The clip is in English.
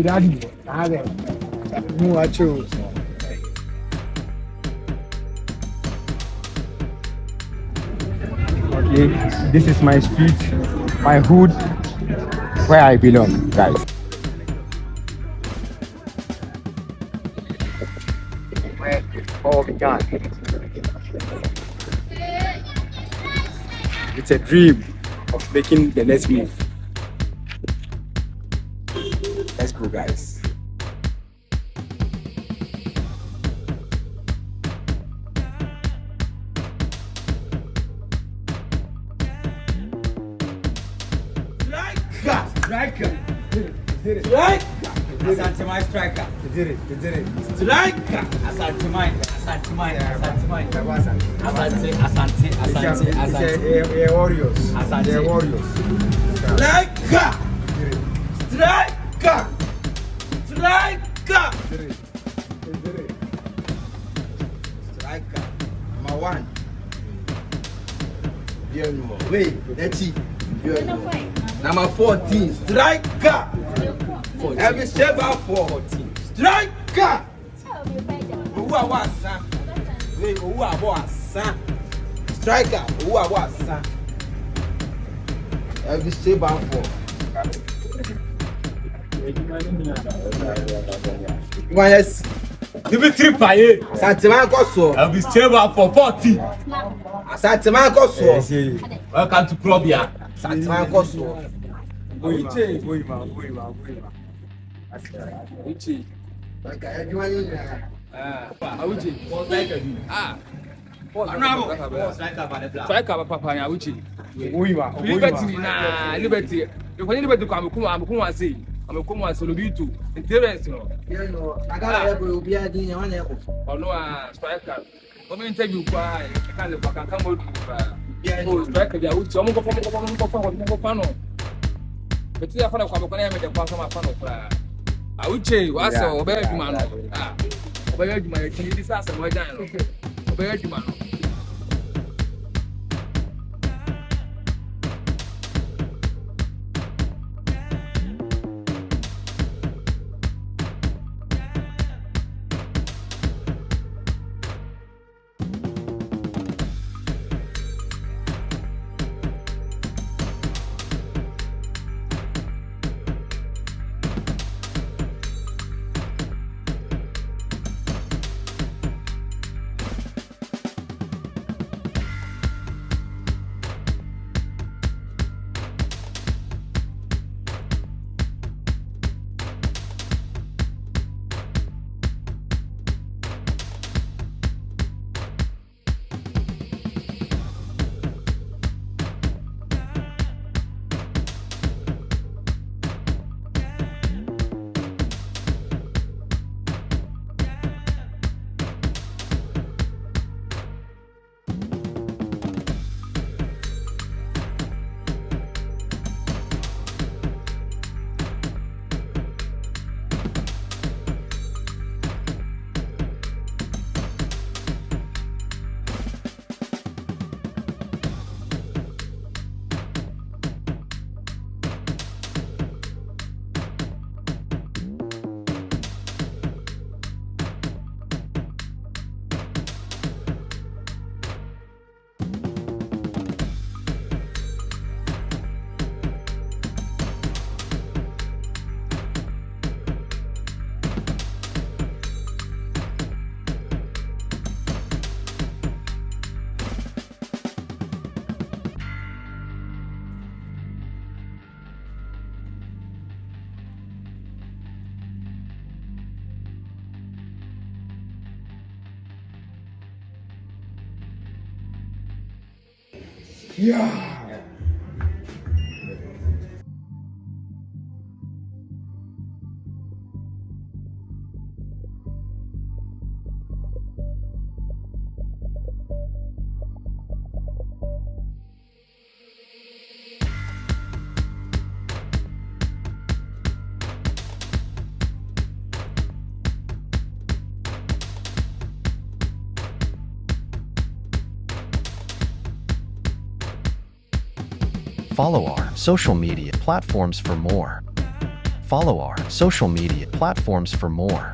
Daddy, no, I chose. Okay, this is my street, my hood, where I belong, guys. Where it all began. It's a dream of making the next move. Let's go, guys. Striker. Asante my striker. You did it. Striker. Asante my. Asante. They're warriors. Asante. They're warriors. Striker. Striker. Number one. Wait, let's see. Number 14, striker. Every step out 14. Striker. Who are what, son? Wait, who are what, son? Striker. Who are what, son? Every step out 4. Yes. Dimitri Payet. Santiman Koso. Elvis Chamber for 40. Santiman Koso. Welcome to Clubia. Santiman Koso. Striker papa ya uchi. Liberty na liberty. Because liberty kwa mkumu asi. Amekumu asi lobitu. Interest no. Agala yebo obi adi nya wana yeko. Ono a striker. Omo interview kwa kale kwa kan mo du ba. Oh striker ya uchi. Omo ko fa no. Beti ya fana kwa mkono ya mede kwa sama fa no kwa. Auche wasa obe adwuma no. Obe adwuma ya kini sasa mo ajan no. Obe adwuma no. Yeah. Follow our social media platforms for more. Follow our social media platforms for more.